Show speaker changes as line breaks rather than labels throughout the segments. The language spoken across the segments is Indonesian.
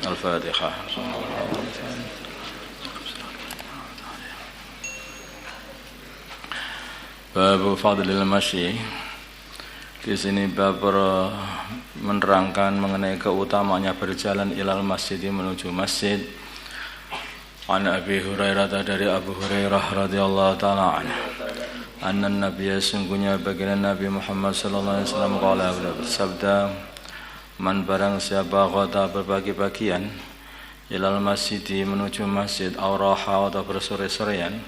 Al-Fatihah. Bab fadlil masyi. Di sini bab menerangkan mengenai keutamaannya berjalan ilal masjid, menuju masjid. An Abi Hurairah, dari Abu Hurairah radhiyallahu taala anhu, anna nabiyya, sungguhnya baginda Nabi Muhammad sallallahu alaihi wasallam qala, bersabda, man barang siapa qata berbagi-bagian ilal masjid, menuju masjid, aw raha atau bersore-sorean,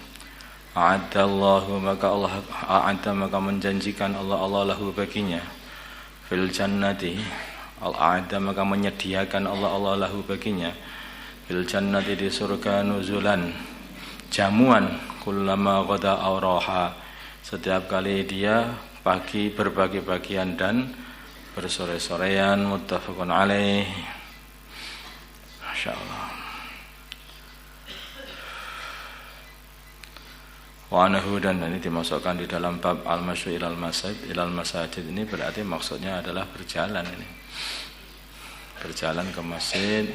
a'addallahu maka menjanjikan Allah lahu baginya, fil jannati, al-a'adda maka menyediakan Allah lahu baginya, fil jannati di surga, nuzulan jamuan, kullama qada aw raha, setiap kali dia pagi berbagi-bagian dan bersore-sorean. Muttafaqun alaih. Masyaallah. Wa anhu, dan ini dimasukkan di dalam bab al-masyu ilal masajid. Ini berarti maksudnya adalah berjalan ini. Berjalan ke masjid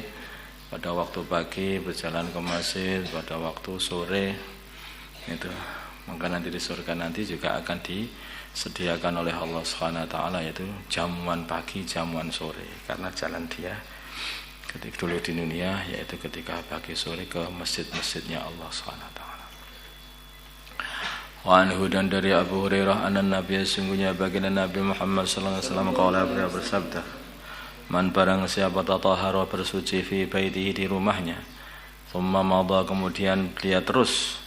pada waktu pagi, berjalan ke masjid pada waktu sore. Itu. Maka nanti di surga nanti juga akan disediakan oleh Allah Subhanahu wa taala, yaitu jamuan pagi, jamuan sore, karena jalan dia ketika dulu di dunia, yaitu ketika pagi sore ke masjid-masjidnya Allah Subhanahu wa taala. Wa anhu, dan dari Abu Hurairah, anna Nabi, sungguhnya baginda Nabi Muhammad sallallahu alaihi wasallam qala, bersabda, man barang siapa tatahhara, bersuci, fi baitihi, di rumahnya, thumma madha, kemudian dia terus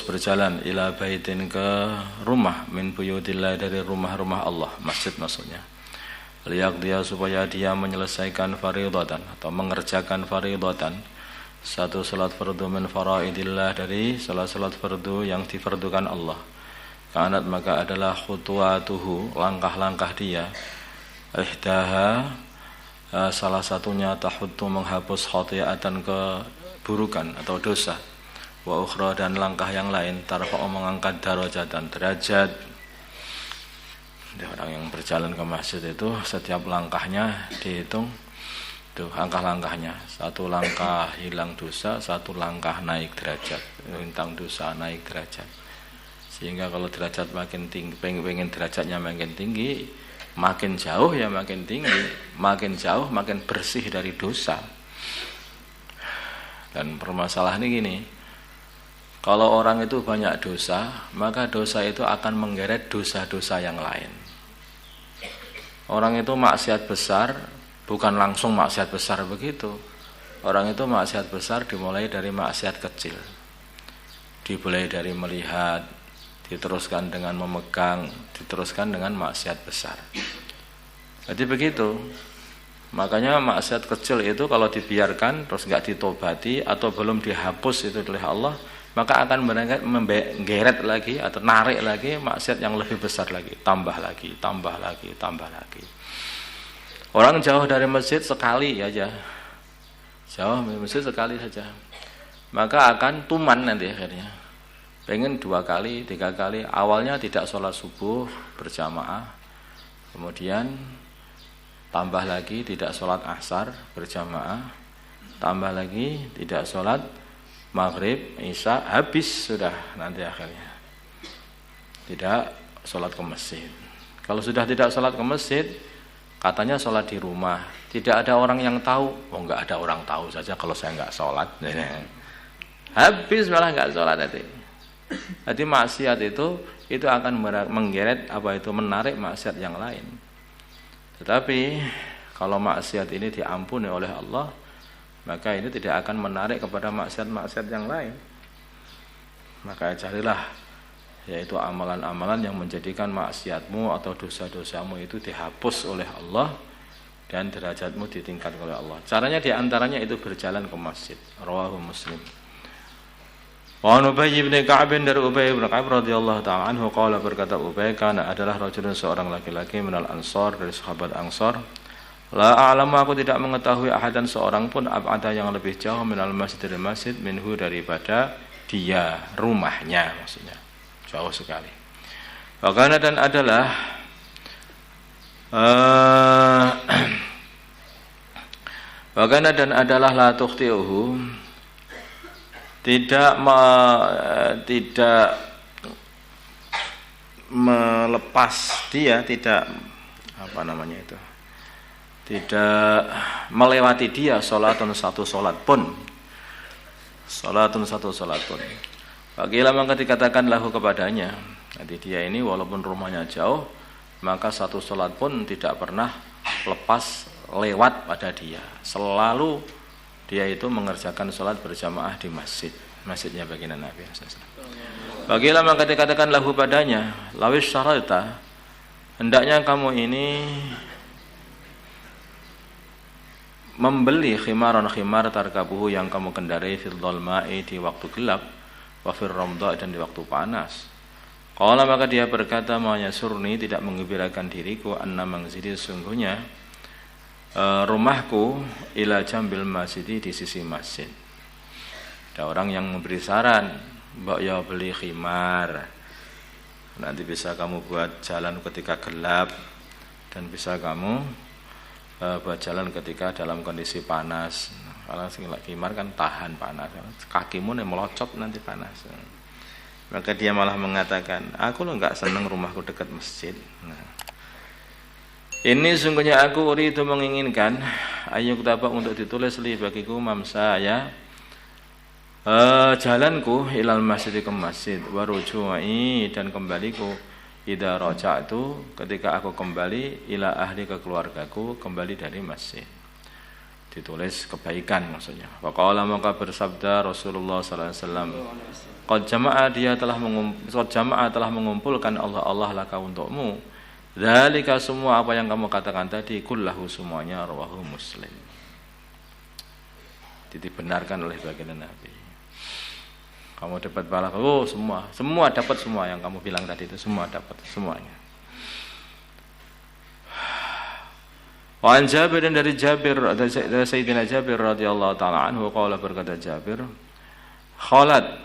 berjalan, ila baitin, ke rumah, min buyutillah, dari rumah-rumah Allah, masjid maksudnya, liyaqdiya, supaya dia menyelesaikan faridatan atau mengerjakan faridatan, satu salat fardu, min faraidillah, dari salat fardu yang difardukan Allah, kanat maka adalah khutuwatuhu, langkah-langkah dia, ihdaha, salah satunya, tahuttu, menghapus khati'atan, keburukan atau dosa, wa ukhra, dan langkah yang lain, tarfa'u, mengangkat darajatan, derajat. Orang yang berjalan ke masjid itu setiap langkahnya dihitung tuh langkah-langkahnya, satu langkah hilang dosa, satu langkah naik derajat, hilang dosa, naik derajat. Sehingga kalau derajat makin tinggi, pengen derajatnya makin tinggi, makin jauh ya makin tinggi, makin jauh makin bersih dari dosa. Dan permasalahan ini gini, kalau orang itu banyak dosa, maka dosa itu akan menggeret dosa-dosa yang lain. Orang itu maksiat besar, bukan langsung maksiat besar begitu. Orang itu maksiat besar dimulai dari maksiat kecil. Dimulai dari melihat, diteruskan dengan memegang, diteruskan dengan maksiat besar. Jadi begitu. Makanya maksiat kecil itu kalau dibiarkan terus enggak ditobati atau belum dihapus itu oleh Allah, maka akan menggeret lagi atau narik lagi maksiat yang lebih besar lagi, tambah lagi. Orang jauh dari masjid sekali aja, jauh dari masjid sekali saja, maka akan tuman nanti akhirnya. Pengen 2 kali, 3 kali. Awalnya tidak sholat subuh berjamaah, kemudian tambah lagi tidak sholat asar berjamaah, tambah lagi tidak sholat maghrib, isya, habis sudah nanti akhirnya tidak sholat ke masjid. Kalau sudah tidak sholat ke masjid, katanya sholat di rumah, tidak ada orang yang tahu. Oh, enggak ada orang tahu saja kalau saya enggak sholat. Habis malah enggak sholat nanti. Jadi maksiat itu akan menggeret menarik maksiat yang lain. Tetapi kalau maksiat ini diampuni oleh Allah, maka ini tidak akan menarik kepada maksiat-maksiat yang lain. Maka carilah, yaitu amalan-amalan yang menjadikan maksiatmu atau dosa-dosamu itu dihapus oleh Allah dan derajatmu ditingkatkan oleh Allah. Caranya diantaranya itu berjalan ke masjid. Rawahu Muslim. Wa Ubay bin Ka'ab dari Ubay bin Ka'ab radhiyallahu ta'ala anhu qala berkata Ubay kana adalah rajulun seorang laki-laki minal ansar dari sahabat Ansar. La a'lamu aku tidak mengetahui ahadan seorang pun ab'ada yang lebih jauh minal masjid dari masjid minhu daripada dia rumahnya maksudnya jauh sekali. Wakana dan adalah wakana dan adalah la tukhti'uhu tidak melepas dia, tidak apa namanya itu, tidak melewati dia salatun satu salat pun, salatun satu salat pun. Bagilah maka dikatakan lahu kepadanya, nanti dia ini walaupun rumahnya jauh, maka satu salat pun tidak pernah lepas lewat pada dia. Selalu dia itu mengerjakan salat berjamaah di masjid, masjidnya baginda Nabi sallallahu alaihi wasallam. Bagilah maka dikatakan lahu padanya, lawis syarata, hendaknya kamu ini membeli khimar tarkabuhu yang kamu kendarai fil dhalma'i di waktu gelap, wa fil ramdha dan di waktu panas. Qala maka dia berkata, ma yasurni tidak menggembirakan diriku anna mangzili sungguhnya rumahku ila jambil masjid di sisi masjid. Ada orang yang memberi saran, mbok ya beli khimar, nanti bisa kamu buat jalan ketika gelap dan bisa kamu buat jalan ketika dalam kondisi panas. Kalau khimar kan tahan panas, kakimu nih melocot nanti panas. Maka dia malah mengatakan, aku lo nggak seneng rumahku dekat masjid. Ini sungguhnya aku itu menginginkan ayu kutaba untuk ditulis li bagiku mamsa ya jalanku ilal masjid ke masjid waruju'i dan kembaliku idza raja'tu ketika aku kembali ila ahli ke keluargaku kembali dari masjid. Ditulis kebaikan maksudnya. Waqala maka bersabda Rasulullah sallallahu alaihi wasallam, qad jama'a telah mengumpulkan Allah laka untukmu dzalika semua apa yang kamu katakan tadi kullahu semuanya rawahu Muslim. Dibenarkan oleh baginda Nabi. Kamu dapat pahala, semua dapat semua yang kamu bilang tadi itu semua dapat semuanya. Wa an Jabir dari Jabir dari Sayyidina Jabir radhiyallahu taala anhu qala berkata Jabir khalat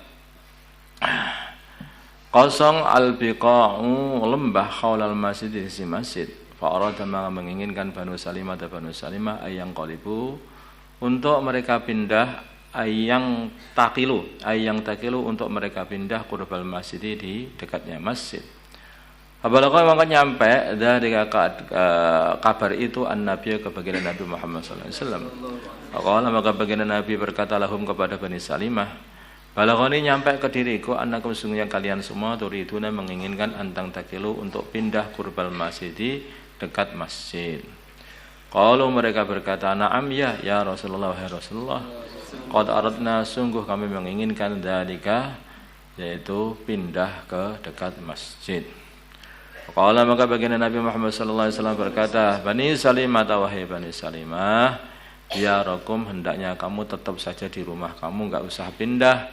kosong al-biqa'u lembah khaulal masjid di sisi masjid. Fa'arada maka menginginkan Banu Salimah dan Banu Salimah ayang qalibu untuk mereka pindah ayang takilu untuk mereka pindah qurbal masjid di dekatnya masjid. Apabila maka nyampe dari kabar itu an-nabi ke baginda Nabi Muhammad sallallahu alaihi wasallam. Maka baginda Nabi berkata lahum kepada Bani Salimah, balaghani nyampe ke diriku annakum sungguhnya kalian semua turiduna menginginkan antang takilu untuk pindah qurbal masjid dekat masjid. Kalau mereka berkata na'am ya Rasulullah wahai Rasulullah qad aradna sungguh kami menginginkan dzalika yaitu pindah ke dekat masjid. Qala maka baginda Nabi Muhammad sallallahu alaihi wasallam berkata Bani Salimah wahai Bani Salimah ya rakum hendaknya kamu tetap saja di rumah kamu enggak usah pindah.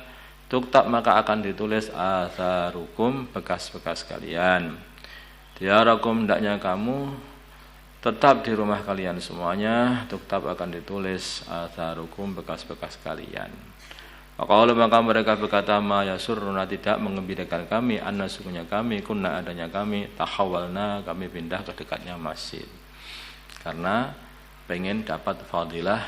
Tuktab maka akan ditulis atharukum bekas-bekas kalian. Diarakum hendaknya kamu tetap di rumah kalian semuanya. Tuktab akan ditulis atharukum bekas-bekas kalian. Kalau maka mereka berkata ma yasurruna tidak mengembirakan kami anna sungguhnya kami kunna adanya kami tahawalna kami pindah ke dekatnya masjid. Karena pengen dapat fadilah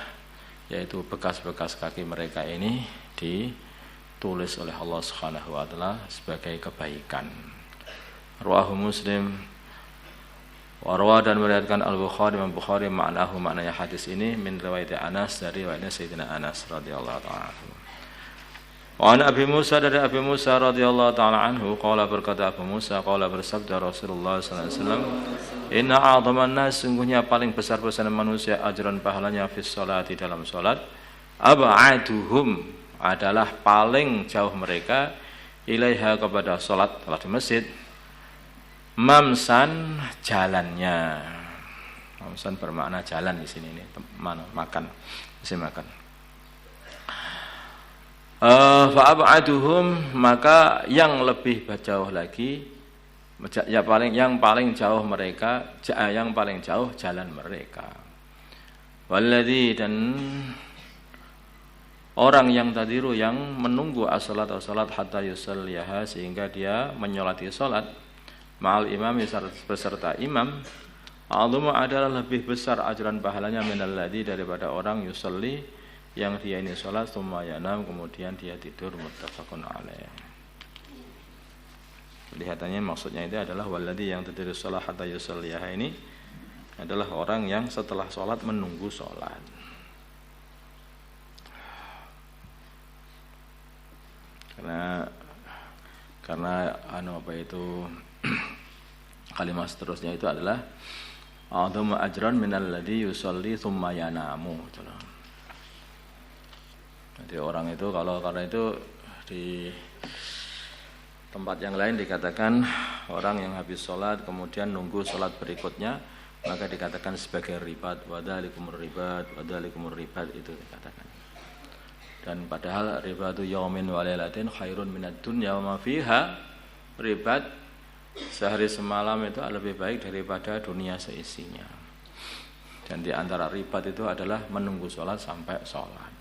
yaitu bekas-bekas kaki mereka ini ditulis oleh Allah Subhanahu wa taala sebagai kebaikan. Rawahu Muslim warwa dan meriwayatkan Al-Bukhari Imam Bukhari maknahu maknanya hadis ini min riwayat Anas dari riwayatnya Sayyidina Anas radhiyallahu ta'ala anhu. Wa an Abi Musa dari Abi Musa radhiyallahu ta'ala anhu qala berkata Abu Musa qala bersabda Rasulullah sallallahu alaihi wasallam inna a'dhaman nas sungguhnya paling besar-besar manusia ajran pahalanya fi sholati dalam salat ab'aduhum adalah paling jauh mereka ilaiha kepada salat di masjid mamsan jalannya. Mamsan bermakna jalan di sini ini makan, isi makan. Fa'abaduhum, maka yang lebih jauh lagi, yang paling jauh mereka, yang paling jauh jalan mereka. Walladzi, dan orang yang tadiru, yang menunggu as-salat hatta yusalliha, sehingga dia menyolati salat ma'al imam, beserta imam, a'dhamu, adalah lebih besar ajaran pahalanya minalladzi, daripada orang yusalli, yang dia ini sholat tsumma yanam, kemudian dia tidur, muttafaqun alaih. Kelihatannya maksudnya itu adalah walladzi, yang tadiru sholat hatta yusalliha, ini adalah orang yang setelah sholat menunggu sholat. Karena kalimat seterusnya itu adalah a'dhamu ajran minalladzi yusalli tsumma yanamu. Jadi orang itu, karena itu di tempat yang lain dikatakan orang yang habis sholat kemudian nunggu sholat berikutnya, maka dikatakan sebagai ribat, wadhalikumur ribat, itu dikatakan. Dan padahal ribatu yaumin wa lailatin khairun minad dunya wa ma fiha, ribat sehari semalam itu lebih baik daripada dunia seisinya. Dan di antara ribat itu adalah menunggu sholat sampai sholat.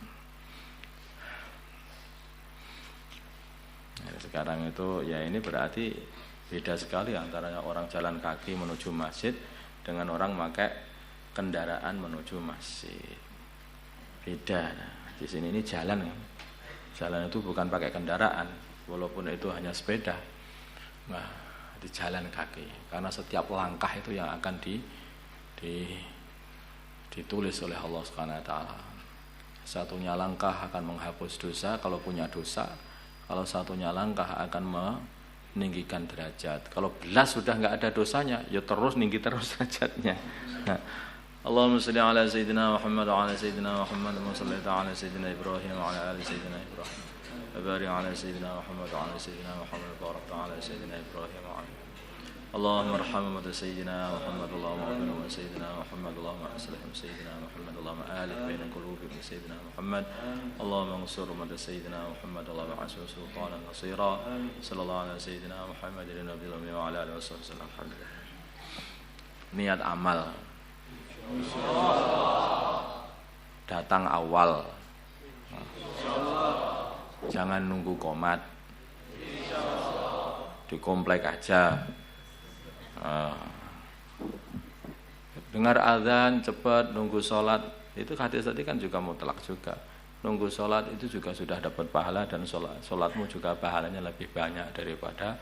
Sekarang itu ya ini berarti beda sekali antara orang jalan kaki menuju masjid dengan orang pakai kendaraan menuju masjid. Beda. Di sini ini jalan kan. Jalan itu bukan pakai kendaraan, walaupun itu hanya sepeda. Nah, di jalan kaki. Karena setiap langkah itu yang akan ditulis oleh Allah Subhanahu wa taala. Satunya langkah akan menghapus dosa kalau punya dosa. Kalau satunya langkah akan meninggikan derajat. Kalau belas sudah enggak ada dosanya, ya terus tinggi terus derajatnya. Nah, Allahumma shalli ala sayyidina Muhammad wa ala sayyidina Muhammad wa salli ala sayyidina Ibrahim wa ala ali sayyidina Ibrahim. Wa barik ala sayyidina Muhammad wa ala sayyidina Muhammad wa barik ala sayyidina Ibrahim wa ala Allahumma arham umat sayyidina Muhammad, Allahumma aghfir umat sayyidina Muhammad, Allahumma aslih sayyidina Muhammad, Allahumma alif baina qulubi sayyidina Muhammad, Allahumma ansur umat sayyidina Muhammad, Allahumma ansur sultanan nasira, sallallahu ala sayyidina Muhammad nabiyil ummi wa ala alihi wasallam. Alhamdulillah. Niat amal datang awal, jangan nunggu komat, di komplek aja. Dengar azan cepat, nunggu sholat, itu hadis tadi kan juga mutlak juga. Nunggu sholat itu juga sudah dapat pahala, dan sholatmu juga pahalanya lebih banyak daripada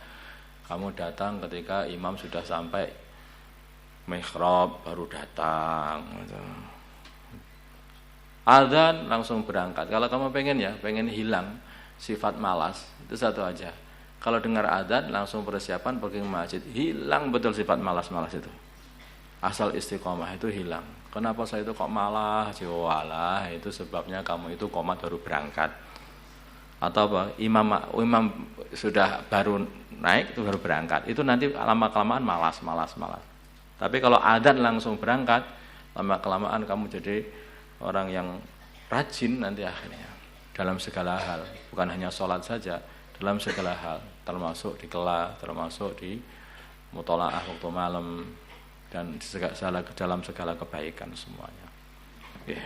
kamu datang ketika imam sudah sampai mihrab baru datang. Azan langsung berangkat. Kalau kamu pengen hilang sifat malas, itu satu aja. Kalau dengar adzan langsung persiapan pergi ke masjid, hilang betul sifat malas-malas itu. Asal istiqomah itu hilang. Kenapa saya itu kok malas? Walah, itu sebabnya kamu itu komat baru berangkat. Atau apa? Imam sudah baru naik itu baru berangkat. Itu nanti lama-kelamaan malas. Tapi kalau adzan langsung berangkat, lama-kelamaan kamu jadi orang yang rajin nanti akhirnya dalam segala hal, bukan hanya sholat saja. Dalam segala hal, termasuk di kelas, termasuk di mutolaah waktu malam, dan dalam segala kebaikan semuanya. Okay.